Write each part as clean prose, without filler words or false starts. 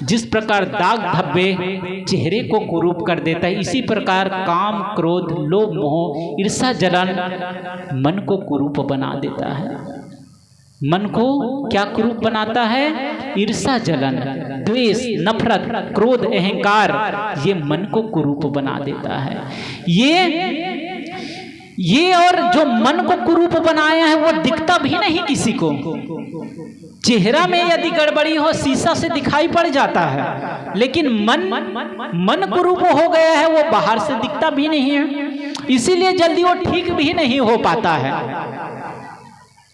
जिस प्रकार दाग धब्बे चेहरे को कुरूप कर देता है, इसी प्रकार काम, क्रोध, लोभ, मोह, ईर्ष्या, जलन मन को कुरूप बना देता है। मन को क्या कुरूप बनाता है? ईर्ष्या, जलन, द्वेष, नफरत, क्रोध, अहंकार, ये मन को कुरूप बना देता है। ये और जो मन को कुरूप बनाया है वो दिखता भी नहीं किसी को। चेहरा में यदि गड़बड़ी हो शीशा से दिखाई पड़ जाता है, लेकिन मन कुरूप हो गया है, वो बाहर से दिखता भी नहीं है, इसीलिए जल्दी वो ठीक भी नहीं हो पाता है।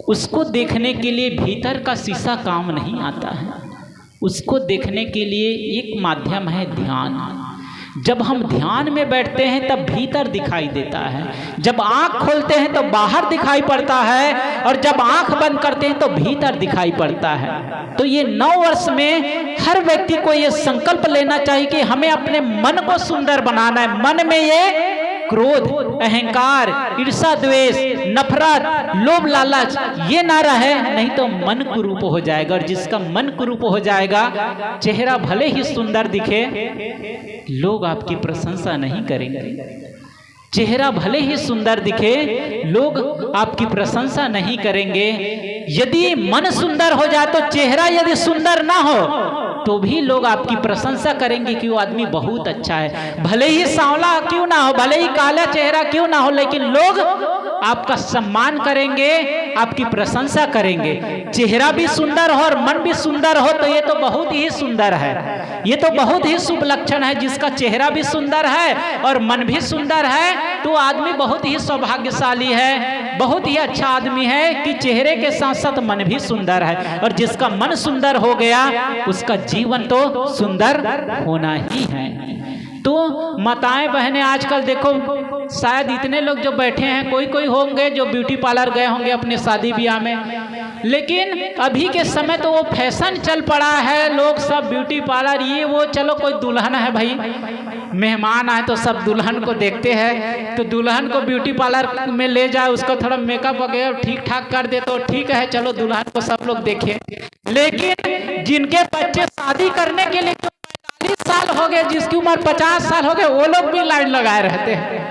उसको देखने के लिए भीतर का शीशा काम नहीं आता है। उसको देखने के लिए एक माध्यम है ध्यान। जब हम ध्यान में बैठते हैं तब भीतर दिखाई देता है। जब आंख खोलते हैं तो बाहर दिखाई पड़ता है, और जब आंख बंद करते हैं तो भीतर दिखाई पड़ता है। तो ये 9 वर्ष में हर व्यक्ति को ये संकल्प लेना चाहिए कि हमें अपने मन को सुंदर बनाना है। मन में ये क्रोध, अहंकार, ईर्ष्या, द्वेष, नफरत, लोभ, लालच ये ना रहे, नहीं तो मन कुरूप हो जाएगा। और जिसका मन कुरूप हो जाएगा, चेहरा भले ही सुंदर दिखे, लोग आपकी प्रशंसा नहीं करेंगे। चेहरा भले ही सुंदर दिखे, लोग आपकी प्रशंसा नहीं करेंगे। यदि मन सुंदर हो जाए तो चेहरा यदि सुंदर ना हो तो भी लोग आपकी प्रशंसा करेंगे कि वो आदमी बहुत अच्छा है। भले ही सांवला क्यों ना हो, भले ही काला चेहरा क्यों ना हो, लेकिन लोग आपका सम्मान करेंगे, आपकी प्रशंसा करेंगे। चेहरा भी सुंदर हो और मन भी सुंदर हो तो ये तो बहुत ही सुंदर है। ये तो बहुत ही शुभ लक्षण है। जिसका चेहरा भी सुंदर है और मन भी सुंदर है तो आदमी बहुत ही सौभाग्यशाली है, बहुत ही अच्छा आदमी है कि चेहरे के साथ साथ मन भी सुंदर है। और जिसका मन सुंदर हो गया उसका जीवन तो सुंदर होना ही है। तो माताएं बहनें, आजकल देखो शायद इतने लोग जो बैठे हैं, कोई होंगे जो ब्यूटी पार्लर गए होंगे अपने शादी ब्याह में, लेकिन अभी के समय तो वो फैशन चल पड़ा है। लोग सब ब्यूटी पार्लर ये वो, चलो कोई दुल्हन है भाई, मेहमान आए तो सब दुल्हन को देखते हैं, तो दुल्हन को ब्यूटी पार्लर में ले जाए, उसको थोड़ा मेकअप वगैरह ठीक ठाक कर दे तो ठीक है, चलो दुल्हन को सब लोग देखें। लेकिन जिनके बच्चे शादी करने के लिए 40 साल हो गए, जिसकी उम्र 50 साल हो गए, वो लोग भी लाइन लगाए रहते हैं।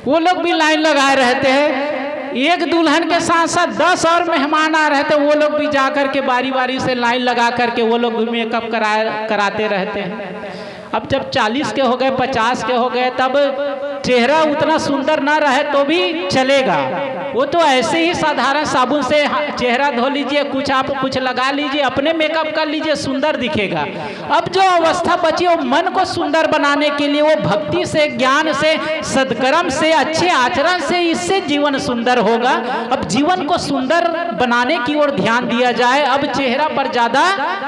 वो लोग भी लाइन लगाए रहते हैं। एक दुल्हन के साथ साथ 10 और मेहमान आ रहे थे, वो लोग भी जाकर के बारी बारी से लाइन लगा करके वो लोग भी मेकअप कराते रहते हैं। अब जब 40 के हो गए, 50 के हो गए, तब चेहरा उतना सुंदर ना रहे तो भी चलेगा। वो तो ऐसे ही साधारण साबुन से चेहरा धो लीजिए, आप कुछ लगा लीजिए, अपने मेकअप कर लीजिए, सुंदर दिखेगा। अब जो अवस्था बची वो मन को सुंदर बनाने के लिए, वो भक्ति से, ज्ञान से, सद्कर्म से, अच्छे आचरण से, इससे जीवन सुंदर होगा। अब जीवन को सुंदर बनाने की ओर ध्यान दिया जाए, अब चेहरा पर ज्यादा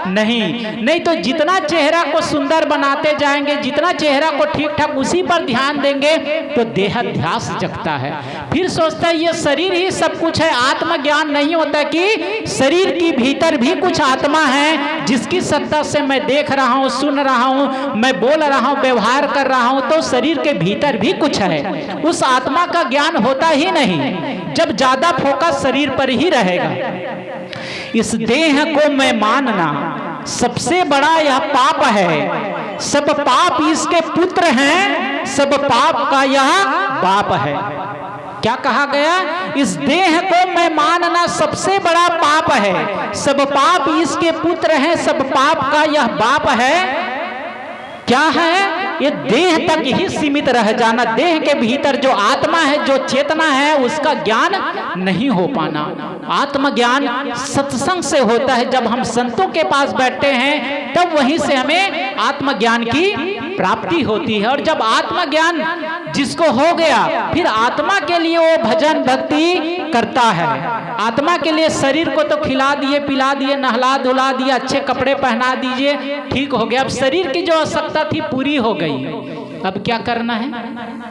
नहीं तो जितना चेहरा को सुंदर बनाते जाएंगे, जितना चेहरा को ठीक ठाक उसी पर ध्यान देंगे तो देहाध्यास जगता है। फिर सोचता है ये शरीर ही सब कुछ है। आत्मज्ञान नहीं होता कि शरीर की भीतर भी कुछ आत्मा है जिसकी सत्ता से मैं देख रहा हूँ, सुन रहा हूँ, मैं बोल रहा हूँ, व्यवहार कर रहा हूँ, तो शरीर के भीतर भी कुछ है। उस आत्मा का ज्ञान होता ही नहीं जब ज्यादा फोकस शरीर पर ही रहेगा। इस देह को मैं मानना सबसे बड़ा यह पाप है। सब पाप इसके पुत्र हैं, सब पाप का यह बाप है। क्या कहा गया? इस देह को मैं मानना सबसे बड़ा पाप है, सब पाप इसके पुत्र हैं, सब पाप का यह बाप है। क्या है? ये देह तक ही सीमित रह जाना। देह के भीतर जो आत्मा है, जो चेतना है, उसका ज्ञान नहीं हो पाना। आत्मज्ञान सत्संग से होता है। जब हम संतों के पास बैठते हैं तब वहीं से हमें आत्मज्ञान की प्राप्ति होती है। और जब आत्मज्ञान जिसको हो गया, फिर आत्मा के लिए वो भजन भक्ति करता है। आत्मा के लिए शरीर को तो खिला दिए, पिला दिए, नहला धुला दिए, अच्छे कपड़े पहना दीजिए, ठीक हो गया। अब शरीर की जो आवश्यकता थी पूरी हो गई। अब क्या करना है?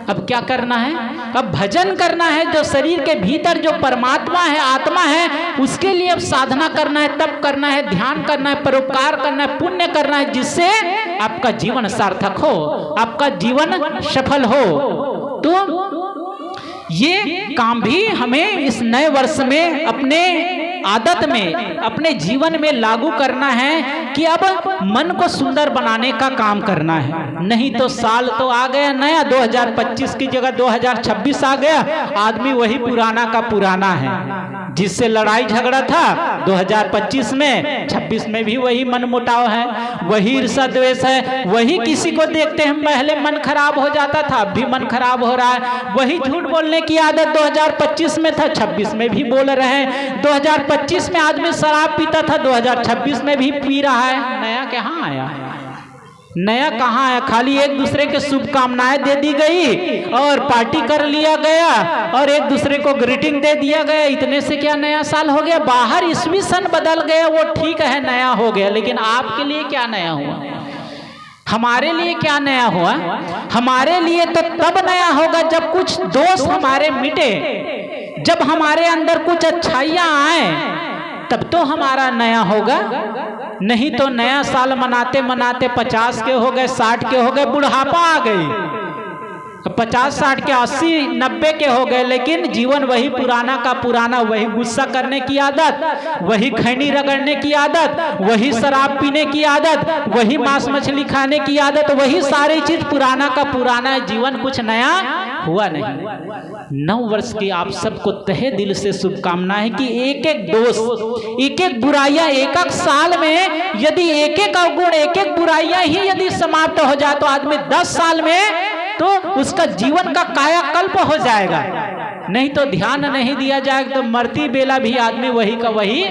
अब क्या करना है? अब भजन करना है। जो शरीर के भीतर जो परमात्मा है, आत्मा है, उसके लिए अब साधना करना है, तप करना है, ध्यान करना है, परोपकार करना है, पुण्य करना है, जिससे आपका जीवन सार्थक हो, आपका जीवन सफल हो। तो ये काम भी हमें इस नए वर्ष में अपने आदत में, अपने जीवन में लागू करना है कि अब मन को सुंदर बनाने का काम करना है। नहीं तो साल तो आ गया नया, 2025 की जगह 2026 आ गया, आदमी वही पुराना का पुराना है। जिससे लड़ाई झगड़ा था 2025 में, 26 में भी वही मनमुटाव है, वही ईर्ष्या द्वेष है, वही किसी को देखते हैं पहले मन खराब हो जाता था, अब भी मन खराब हो रहा है। वही झूठ बोलने की आदत 2025 में था, 26 में भी बोल रहे हैं। 2025 में आदमी शराब पीता था, 2026 में भी पी रहा है। नया कहाँ आया? नया कहाँ है? खाली एक दूसरे के शुभकामनाएं दे दी गई और पार्टी कर लिया गया और एक दूसरे को ग्रीटिंग दे दिया गया। इतने से क्या नया साल हो गया? बाहर ईस्वी सन बदल गया, वो ठीक है, नया हो गया, लेकिन आपके लिए क्या नया हुआ? हमारे लिए क्या नया हुआ? हमारे लिए तो तब नया होगा जब कुछ दोष हमारे मिटे, जब हमारे अंदर कुछ अच्छाइयां आए, तब तो हमारा नया होगा। नहीं तो नया साल मनाते मनाते 50 के हो गए, 60 के हो गए, बुढ़ापा आ गई, 50 60 के 80 90 के हो गए, लेकिन जीवन वही पुराना का पुराना। वही गुस्सा करने की आदत, वही खैनी रगड़ने की आदत, वही शराब पीने की आदत, वही मांस मछली खाने की आदत, वही सारी चीज पुराना का पुराना है। जीवन कुछ नया हुआ नहीं। 9 वर्ष की आप सबको तहे दिल से शुभकामनाएं कि एक एक दोष, एक एक बुराइयां, एक एक साल में यदि एक एक अवगुण, एक एक बुराइयां ही यदि समाप्त हो जाए तो आदमी 10 साल में तो उसका जीवन का कायाकल्प हो जाएगा। नहीं तो ध्यान नहीं दिया जाएगा तो मरती बेला भी आदमी वही का वही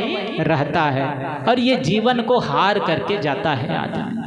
रहता है और ये जीवन को हार करके जाता है आदमी।